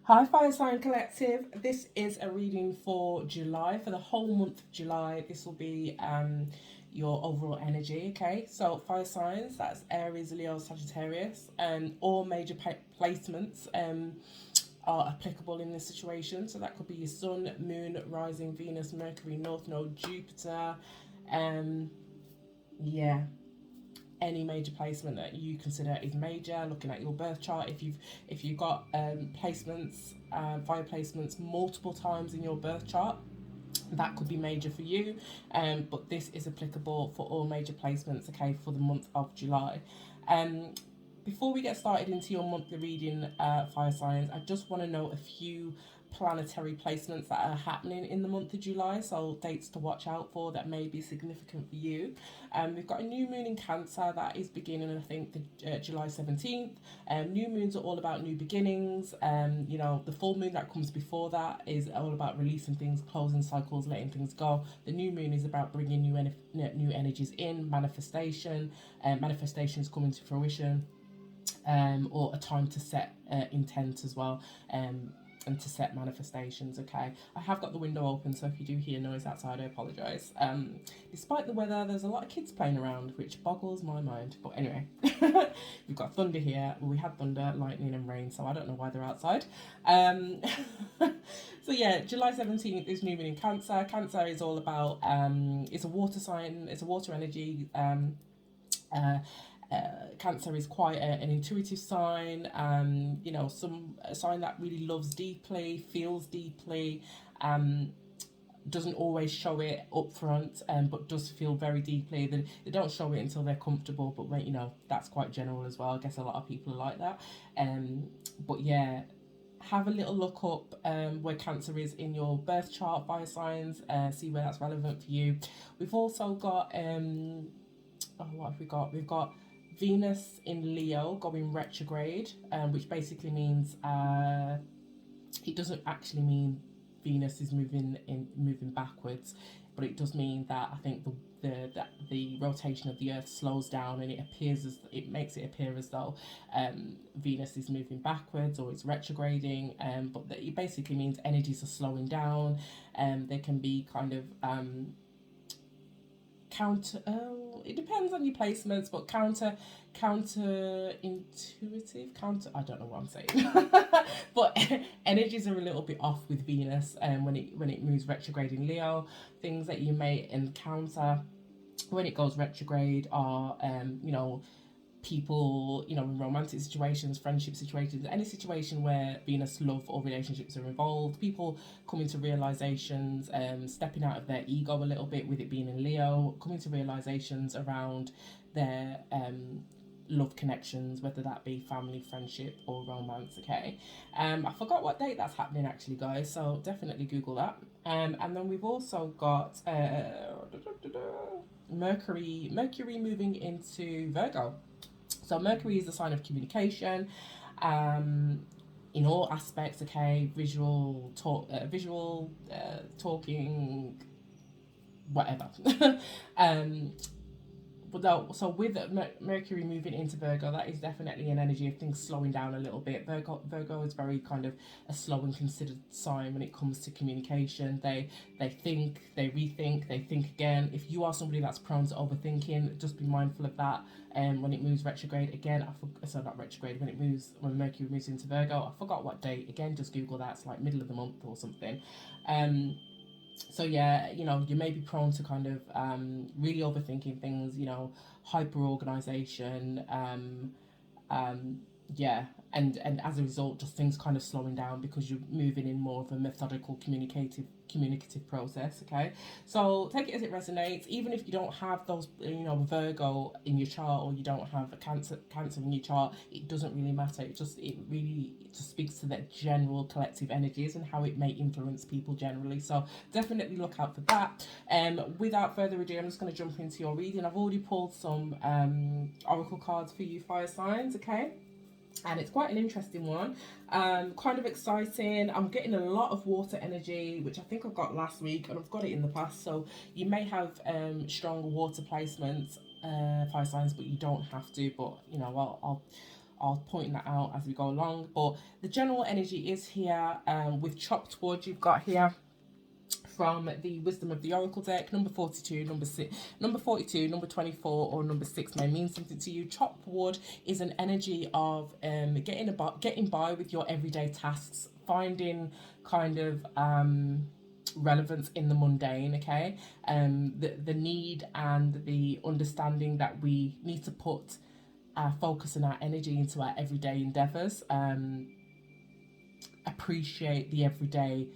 Hi, Fire Sign Collective. This is a reading for July, for the whole month of July. This will be your overall energy. Okay, so fire signs, that's Aries, Leo, Sagittarius, and all major placements are applicable in this situation. So that could be your Sun, Moon, Rising, Venus, Mercury, North Node, Jupiter. Um, yeah, any major placement that you consider is major. Looking at your birth chart, if you've got placements, fire placements multiple times in your birth chart, that could be major for you. But this is applicable for all major placements. Okay, for the month of July. Um, Before we get started into your monthly reading, fire signs, I just want to note a few planetary placements that are happening in the month of July, so dates to watch out for that may be significant for you. We've got a new moon in Cancer that is beginning, I think, the July 17th. New moons are all about new beginnings. The full moon that comes before that is all about releasing things, closing cycles, letting things go. The new moon is about bringing new energies in, manifestation, manifestations coming to fruition, or a time to set intent as well. And to set manifestations. Okay, I have got the window open, so if you do hear noise outside, I apologise. Despite the weather, there's a lot of kids playing around, which boggles my mind. But anyway, we've got thunder here. Well, we had thunder, lightning, and rain, so I don't know why they're outside. So yeah, July 17th is new moon in Cancer. Cancer is all about it's a water sign, it's a water energy. Uh, Cancer is quite an intuitive sign, a sign that really loves deeply, feels deeply, doesn't always show it up front, but does feel very deeply. They don't show it until they're comfortable, but that's quite general as well. I guess a lot of people are like that. But yeah, have a little look up where Cancer is in your birth chart, fire signs, see where that's relevant for you. We've also got what have we got? We've got Venus in Leo going retrograde, which basically means it doesn't actually mean Venus is moving backwards, but it does mean that I think the rotation of the Earth slows down, and it makes it appear as though Venus is moving backwards or it's retrograding. But it basically means energies are slowing down. They can be kind of counter it depends on your placements, but counter intuitive, counter, I don't know what I'm saying. But energies are a little bit off with Venus, and when it moves retrograde in Leo. Things that you may encounter when it goes retrograde are people, in romantic situations, friendship situations, any situation where Venus love or relationships are involved, people coming to realizations, stepping out of their ego a little bit with it being in Leo, coming to realizations around their love connections, whether that be family, friendship, or romance. Okay, I forgot what date that's happening actually, guys, so definitely Google that. And then we've also got Mercury moving into Virgo. So Mercury is the sign of communication, in all aspects. Okay, talking, whatever. um, so with Mercury moving into Virgo, that is definitely an energy of things slowing down a little bit. Virgo is very kind of a slow and considered sign when it comes to communication. They think, they rethink, they think again. If you are somebody that's prone to overthinking, just be mindful of that. And when it moves retrograde again, not retrograde, when Mercury moves into Virgo, I forgot what date. Again, just Google that. It's like middle of the month or something. So yeah, you may be prone to kind of really overthinking things, hyper organization, yeah, and as a result, just things kind of slowing down because you're moving in more of a methodical communicative process. Okay, so take it as it resonates. Even if you don't have those, Virgo in your chart, or you don't have a Cancer in your chart, it doesn't really matter. It just speaks to that general collective energies and how it may influence people generally. So definitely look out for that. Without further ado, I'm just going to jump into your reading. I've already pulled some oracle cards for you, fire signs. Okay, and it's quite an interesting one, kind of exciting. I'm getting a lot of water energy, which I think I got last week, and I've got it in the past, so you may have strong water placements, fire signs, but you don't have to. But I'll point that out as we go along. But the general energy is here. With chopped wood, you've got here from the Wisdom of the Oracle deck, number 42, number 6, number 42, number 24, or number 6 may mean something to you. Chopped wood is an energy of getting by with your everyday tasks, finding kind of relevance in the mundane. Okay, the need and the understanding that we need to put our focus and our energy into our everyday endeavors. Appreciate the everyday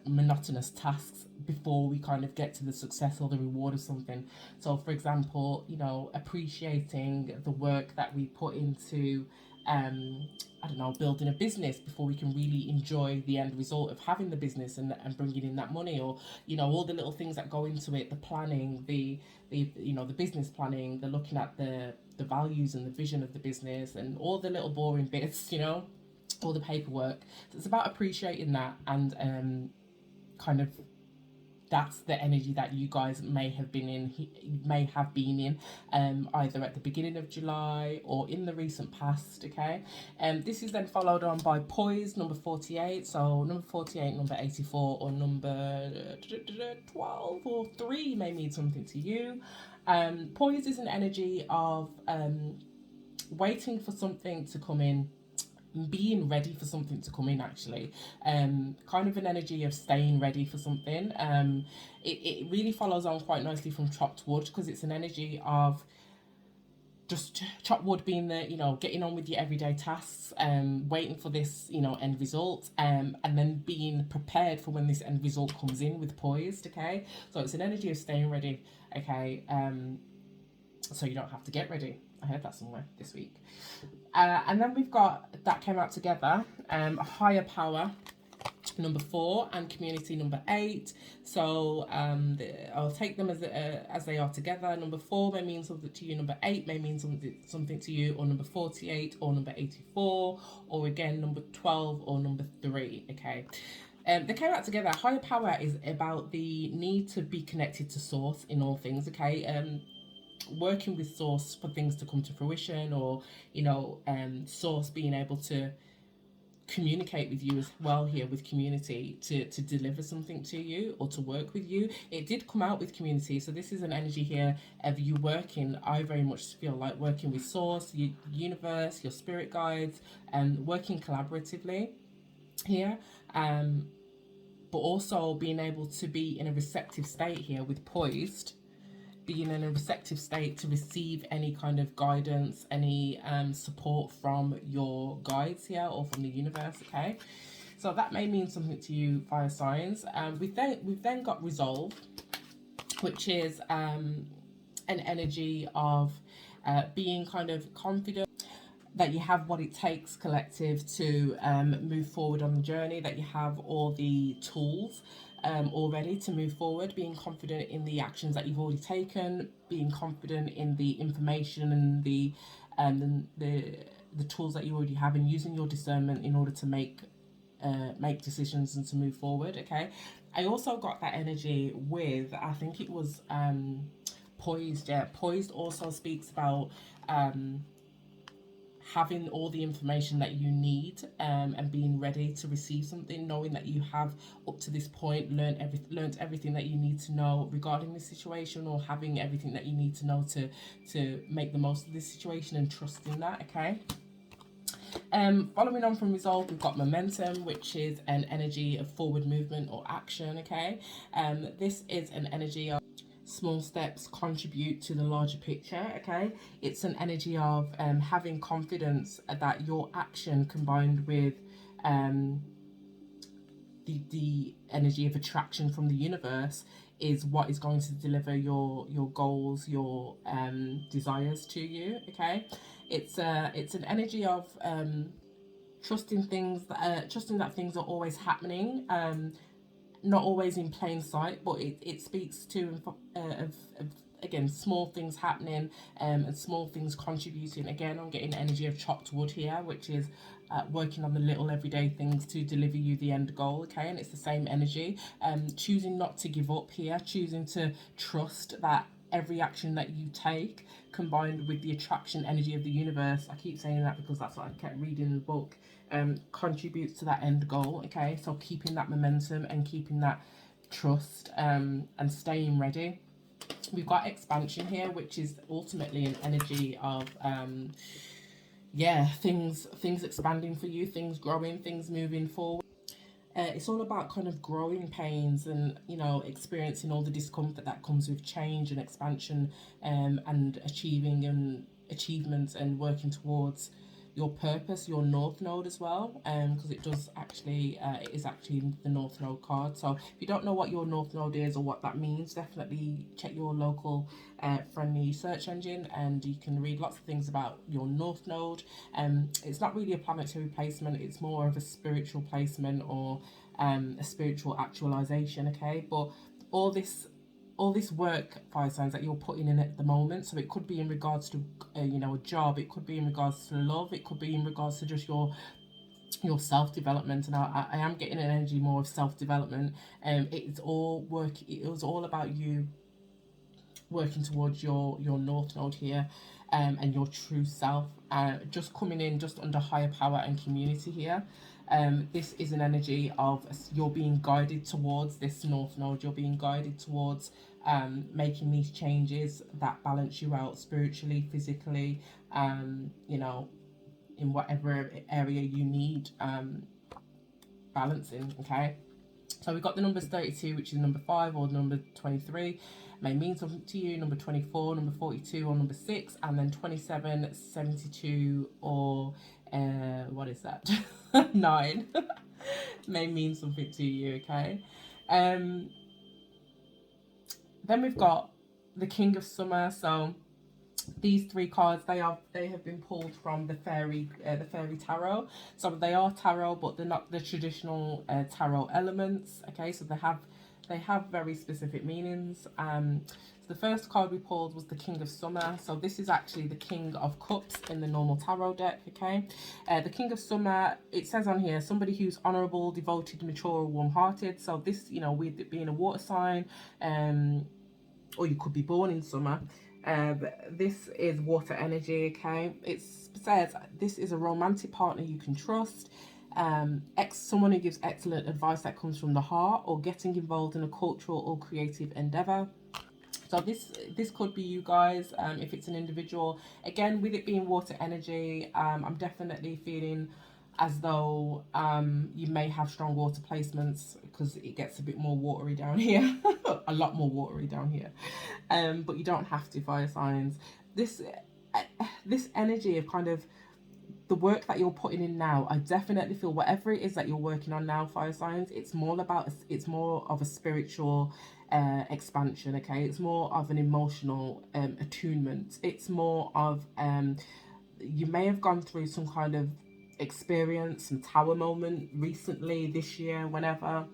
monotonous tasks before we kind of get to the success or the reward of something. So for example, you know, appreciating the work that we put into I don't know, building a business before we can really enjoy the end result of having the business and bringing in that money, or you know, all the little things that go into it, the planning, the you know, the business planning, the looking at the values and the vision of the business, and all the little boring bits, you know, all the paperwork. So it's about appreciating that, and kind of that's the energy that you guys may have been in, either at the beginning of July or in the recent past. Okay, this is then followed on by poise, number 48. So number 48, number 84, or number 12 or 3 may mean something to you. Poise is an energy of waiting for something to come in, being ready for something to come in, actually. Kind of an energy of staying ready for something. It really follows on quite nicely from chopped wood, because it's an energy of just chopped wood being the, you know, getting on with your everyday tasks, waiting for this, you know, end result, and then being prepared for when this end result comes in with poised. Okay, so it's an energy of staying ready. Okay, so you don't have to get ready. I heard that somewhere this week. And then we've got, that came out together, higher power, number 4, and community, number 8. So I'll take them as they are together. Number 4 may mean something to you, number 8 may mean something to you, or number 48, or number 84, or again number 12, or number 3. Okay, they came out together. Higher power is about the need to be connected to source in all things. Okay, working with source for things to come to fruition, or you know, source being able to communicate with you as well here with community to deliver something to you or to work with you. It did come out with community, so this is an energy here of you working. I very much feel like working with source, your universe, your spirit guides, and working collaboratively here, but also being able to be in a receptive state here with poised, being in a receptive state to receive any kind of guidance, any support from your guides here, or from the universe. Okay, so that may mean something to you, fire signs. We've then got resolve, which is an energy of being kind of confident that you have what it takes, collective, to move forward on the journey, that you have all the tools already to move forward, being confident in the actions that you've already taken, being confident in the information and the tools that you already have, and using your discernment in order to make decisions and to move forward. Okay, I also got that energy with, I think it was poised. Yeah, poised also speaks about having all the information that you need, and being ready to receive something, knowing that you have up to this point learned everything that you need to know regarding this situation, or having everything that you need to know to make the most of this situation, and trusting that. Okay, following on from resolve, we've got momentum, which is an energy of forward movement or action. Okay, this is an energy of small steps contribute to the larger picture. Okay, it's an energy of having confidence that your action combined with the energy of attraction from the universe is what is going to deliver your goals, your desires to you. Okay, it's an energy of trusting that things are always happening, not always in plain sight, but it speaks to of again, small things happening, and small things contributing. Again, I'm getting energy of chopped wood here, which is working on the little everyday things to deliver you the end goal. Okay, and it's the same energy, choosing not to give up here, choosing to trust that every action that you take, combined with the attraction energy of the universe, I keep saying that because that's what I kept reading in the book, contributes to that end goal. Okay, so keeping that momentum and keeping that trust, and staying ready. We've got expansion here, which is ultimately an energy of yeah, things expanding for you, things growing, things moving forward. It's all about kind of growing pains and, you know, experiencing all the discomfort that comes with change and expansion, and achieving and achievements and working towards your purpose, your north node as well, because it does actually, it is actually the north node card. So if you don't know what your north node is or what that means, definitely check your local friendly search engine, and you can read lots of things about your north node. It's not really a planetary placement, it's more of a spiritual placement, or a spiritual actualization. Okay, but all this all this work, fire signs, that you're putting in at the moment, so it could be in regards to you know, a job, it could be in regards to love, it could be in regards to just your self-development. And I am getting an energy more of self-development. It's all work, it was all about you working towards your north node here, and your true self, just coming in just under higher power and community here. This is an energy of you're being guided towards this north node, you're being guided towards making these changes that balance you out spiritually, physically, you know, in whatever area you need balancing. Okay, so we've got the numbers 32, which is number 5, or number 23, may mean something to you. Number 24, number 42, or number 6, and then 27, 72, or what is that? 9 may mean something to you. Okay, then we've got the King of Summer. So these 3 cards, they have been pulled from the fairy tarot. So they are tarot, but they're not the traditional tarot elements. Okay, so they have very specific meanings. So the first card we pulled was the King of Summer. So this is actually the King of Cups in the normal tarot deck. Okay, the King of Summer, it says on here, somebody who's honorable, devoted, mature, warm-hearted. So this, you know, with it being a water sign, or you could be born in summer. This is water energy. Okay, it says this is a romantic partner you can trust, someone who gives excellent advice that comes from the heart, or getting involved in a cultural or creative endeavor. So this could be you guys, if it's an individual. Again, with it being water energy, I'm definitely feeling as though you may have strong water placements, because it gets a bit more watery down here. A lot more watery down here, but you don't have to, fire signs. This energy of kind of the work that you're putting in now, I definitely feel whatever it is that you're working on now, fire signs, it's more of a spiritual expansion. Okay, it's more of an emotional attunement. It's more of you may have gone through some kind of experience, some tower moment recently, this year, whenever,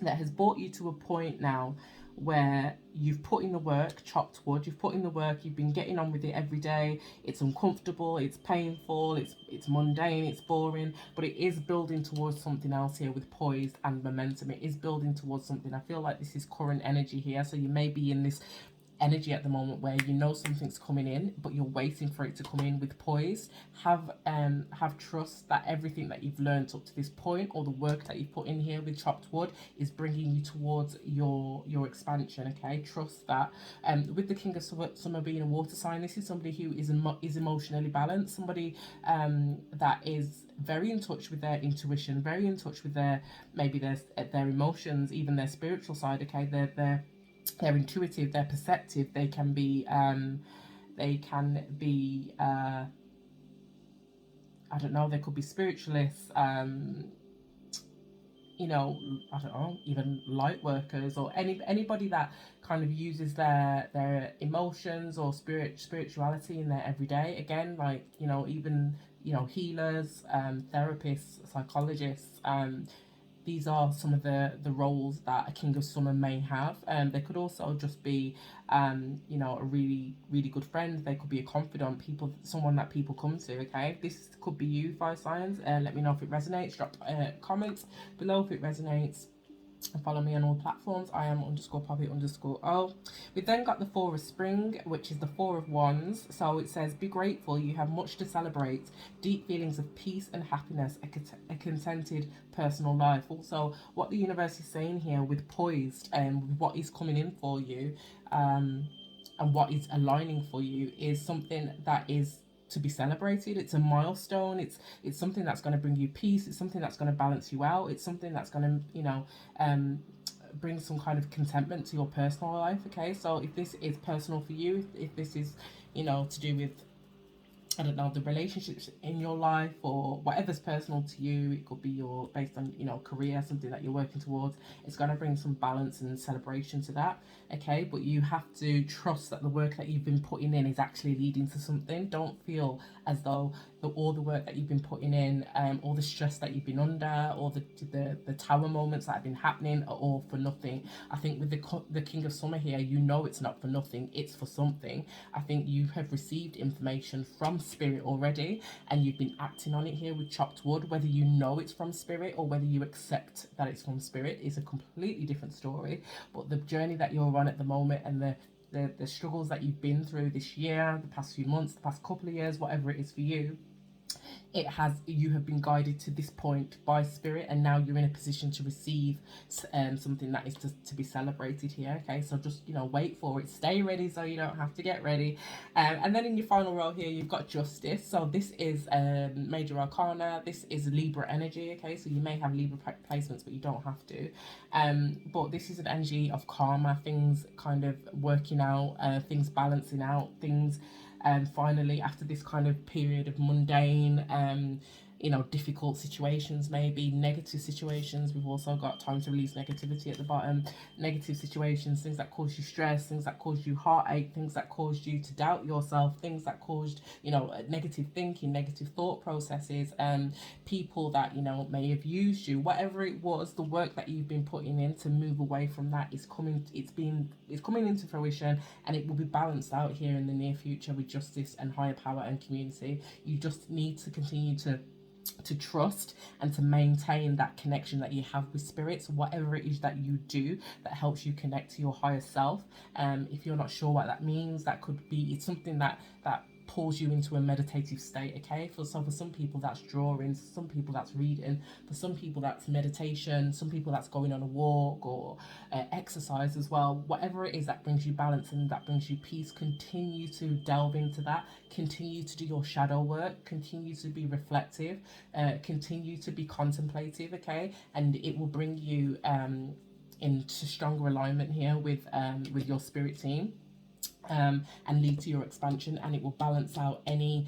that has brought you to a point now where you've put in the work, chopped wood, you've put in the work, you've been getting on with it every day. It's uncomfortable, it's painful, it's mundane, it's boring, but it is building towards something else here with poise and momentum. It is building towards something. I feel like this is current energy here. So you may be in this energy at the moment where you know something's coming in, but you're waiting for it to come in with poise. Have trust that everything that you've learned up to this point, or the work that you've put in here with chopped wood, is bringing you towards your expansion. Okay, trust that. With the King of Summer being a water sign, this is somebody who is emotionally balanced, somebody that is very in touch with their intuition, very in touch with their emotions, even their spiritual side. Okay, they're intuitive, they're perceptive, they can be I don't know, they could be spiritualists, you know, I don't know, even light workers, or anybody that kind of uses their emotions or spirituality in their everyday. Again, like, you know, even, you know, healers, therapists, psychologists. These are some of the roles that a King of Summer may have. They could also just be, you know, a really, really good friend. They could be a confidant, someone that people come to. Okay, this could be you, fire signs. Let me know if it resonates. Drop comments below if it resonates. and follow me on all platforms. I am _Poppy_O. We then got the Four of Spring, which is the Four of Wands. So it says, be grateful, you have much to celebrate, deep feelings of peace and happiness, a contented personal life. Also, what the universe is saying here with poised and what is coming in for you, and what is aligning for you, is something that is to be celebrated. It's a milestone. It's something that's going to bring you peace. It's something that's going to balance you out. It's something that's going to, you know, bring some kind of contentment to your personal life. Okay, so if this is personal for you, if this is, you know, to do with, I don't know, the relationships in your life or whatever's personal to you, it could be your, based on, you know, career, something that you're working towards. It's going to bring some balance and celebration to that. Okay, but you have to trust that the work that you've been putting in is actually leading to something. Don't feel as though all the work that you've been putting in, all the stress that you've been under, or the tower moments that have been happening are all for nothing. I think with the King of Summer here, you know it's not for nothing, it's for something. I think you have received information from Spirit already, and you've been acting on it here with chopped wood. Whether you know it's from Spirit or whether you accept that it's from Spirit is a completely different story. But the journey that you're on at the moment, and the struggles that you've been through this year, the past few months, the past couple of years, whatever it is for you, you have been guided to this point by Spirit, and now you're in a position to receive something that is to be celebrated here. Okay, so just, you know, wait for it, stay ready so you don't have to get ready. And then in your final row here, you've got Justice. So this is major arcana. This is Libra energy. Okay, so you may have Libra placements, but you don't have to. But this is an energy of karma, things kind of working out, things balancing out, things finally, after this kind of period of mundane, you know, difficult situations, maybe negative situations. We've also got time to release negativity at the bottom. Negative situations, things that cause you stress, things that cause you heartache, things that caused you to doubt yourself, things that caused, you know, negative thinking, negative thought processes, people that, you know, may have used you. Whatever it was, the work that you've been putting in to move away from that is coming. It's coming into fruition, and it will be balanced out here in the near future with justice and higher power and community. You just need to continue to trust and to maintain that connection that you have with spirits, whatever it is that you do that helps you connect to your higher self. If you're not sure what that means, that could be, it's something that pulls you into a meditative state. Okay, for some people that's drawing, for some people that's reading, for some people that's meditation, some people that's going on a walk or exercise as well. Whatever it is that brings you balance and that brings you peace, continue to delve into that, continue to do your shadow work, continue to be reflective, continue to be contemplative. Okay, and it will bring you into stronger alignment here with your spirit team, and lead to your expansion, and it will balance out any,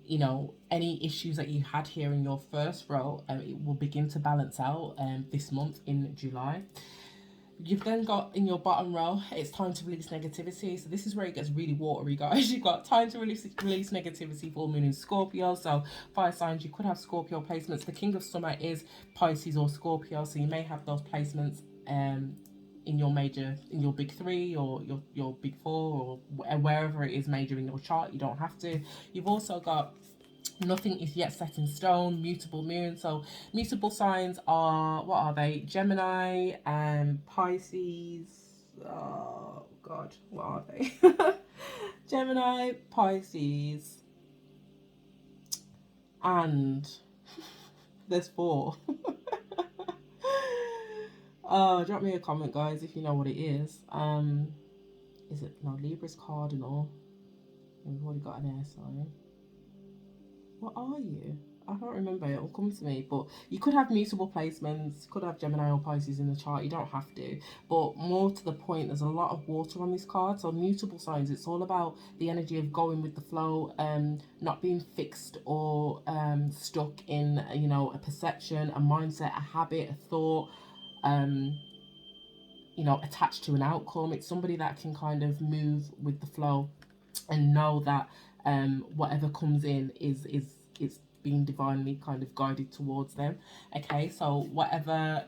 you know, any issues that you had here in your first row. It will begin to balance out this month in July. You've then got in your bottom row, it's time to release negativity. So this is where it gets really watery, guys. You've got time to release negativity, full moon in Scorpio. So fire signs, you could have Scorpio placements. The King of Summer is Pisces or Scorpio, so you may have those placements in your big three or your big four, or wherever it is major in your chart. You don't have to. You've also got nothing is yet set in stone, mutable moon. So mutable signs are, what are they? Gemini and Pisces. Oh god, what are they? Gemini, Pisces, and there's 4. Drop me a comment, guys, if you know what it is. Is it, no, Libra's cardinal. We've already got an air sign. What are you? I don't remember. It will come to me. But you could have mutable placements. You could have Gemini or Pisces in the chart. You don't have to. But more to the point, there's a lot of water on this card. So mutable signs, it's all about the energy of going with the flow, not being fixed or stuck in, you know, a perception, a mindset, a habit, a thought, you know, attached to an outcome. It's somebody that can kind of move with the flow and know that whatever comes in is it's being divinely kind of guided towards them. Okay, so whatever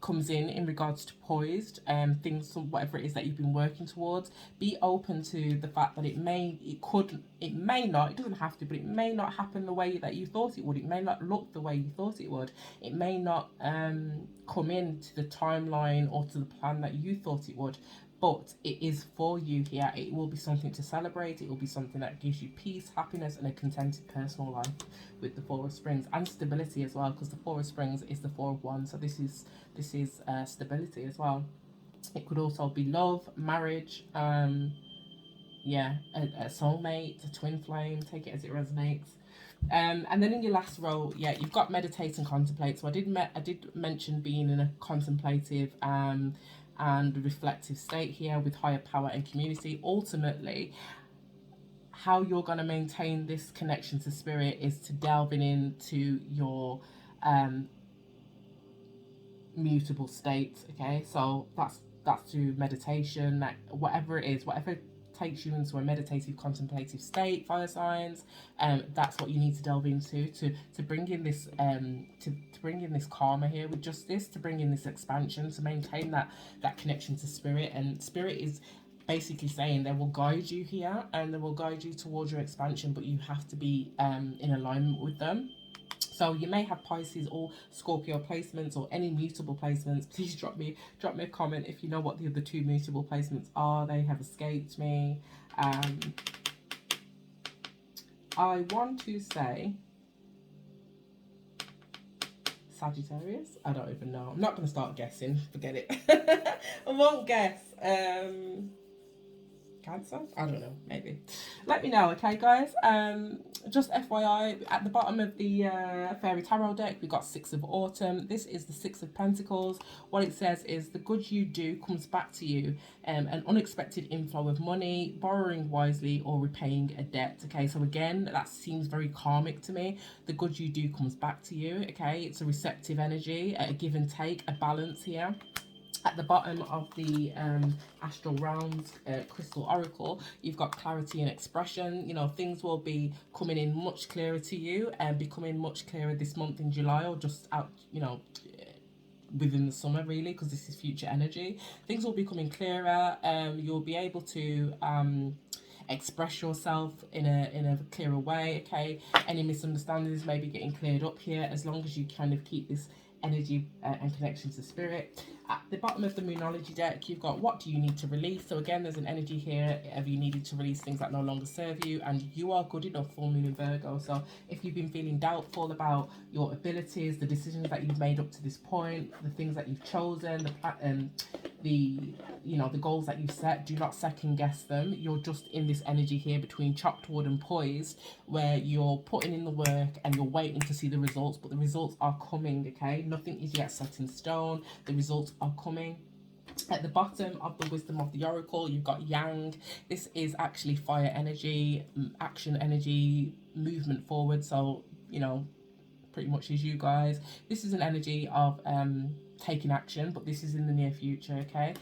comes in regards to poised things, whatever it is that you've been working towards. Be open to the fact that it may not, it doesn't have to, but it may not happen the way that you thought it would. It may not look the way you thought it would. It may not come into the timeline or to the plan that you thought it would, but it is for you here. It will be something to celebrate. It will be something that gives you peace, happiness, and a contented personal life with the Four of Springs, and stability as well, because the Four of Springs is the Four of Wands. So this is stability as well. It could also be love, marriage, yeah, a soulmate, a twin flame. Take it as it resonates. And then in your last row, yeah, you've got meditate and contemplate. So I did mention being in a contemplative and reflective state here with higher power and community. Ultimately, how you're going to maintain this connection to spirit is to delving into your mutable state. Okay, so that's through meditation, that whatever it is, whatever takes you into a meditative contemplative state, fire signs, that's what you need to delve into to bring in this to bring in this karma here with justice, to bring in this expansion, to maintain that connection to spirit. And spirit is basically saying they will guide you here and they will guide you towards your expansion, but you have to be in alignment with them. So you may have Pisces or Scorpio placements or any mutable placements. Please drop me a comment if you know what the other two mutable placements are. They have escaped me. I want to say Sagittarius. I don't even know. I'm not going to start guessing. Forget it. I won't guess. Cancer? I don't know, maybe. Let me know, okay, guys? Just FYI, at the bottom of the Fairy Tarot deck, we got Six of Autumn. This is the Six of Pentacles. What it says is the good you do comes back to you. An unexpected inflow of money, borrowing wisely, or repaying a debt, okay? So again, that seems very karmic to me. The good you do comes back to you, okay? It's a receptive energy, a give and take, a balance here. At the bottom of the Astral Realms Crystal Oracle, you've got clarity and expression. You know, things will be coming in much clearer to you and becoming much clearer this month in July, or just out, you know, within the summer really, because this is future energy. Things will be coming clearer. You'll be able to express yourself in a clearer way, okay? Any misunderstandings may be getting cleared up here, as long as you kind of keep this energy and connection to spirit. At the bottom of the Moonology deck, you've got what do you need to release. So again, there's an energy here. Have you needed to release things that no longer serve you, and you are good enough, full moon in Virgo. So if you've been feeling doubtful about your abilities, the decisions that you've made up to this point, the things that you've chosen, the goals that you've set, do not second guess them. You're just in this energy here between chopped wood and poised, where you're putting in the work and you're waiting to see the results, but the results are coming, okay? Nothing is yet set in stone. The results are coming. At the bottom of the Wisdom of the Oracle, you've got Yang. This is actually fire energy, action energy, movement forward. So, you know, pretty much as you guys. This is an energy of taking action, but this is in the near future, okay?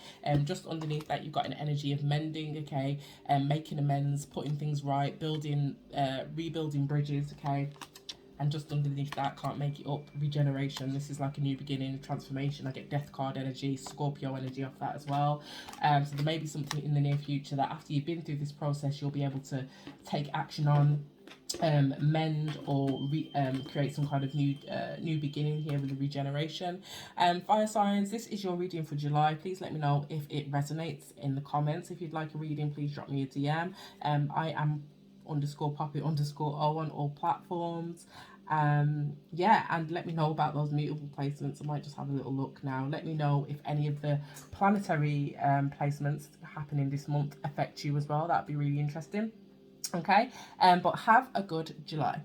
Just underneath that, you've got an energy of mending, okay? Making amends, putting things right, building, rebuilding bridges, okay? And just underneath that, can't make it up, regeneration. This is like a new beginning, transformation. I get Death card energy, Scorpio energy off that as well. So there may be something in the near future that after you've been through this process, you'll be able to take action on, mend, or create some kind of new beginning here with the regeneration. Fire signs, this is your reading for July. Please let me know if it resonates in the comments. If you'd like a reading, please drop me a DM. I am _poppy_o on all platforms. Yeah, and let me know about those mutable placements. I might just have a little look now. Let me know if any of the planetary placements happening this month affect you as well. That'd be really interesting. Okay, but have a good July.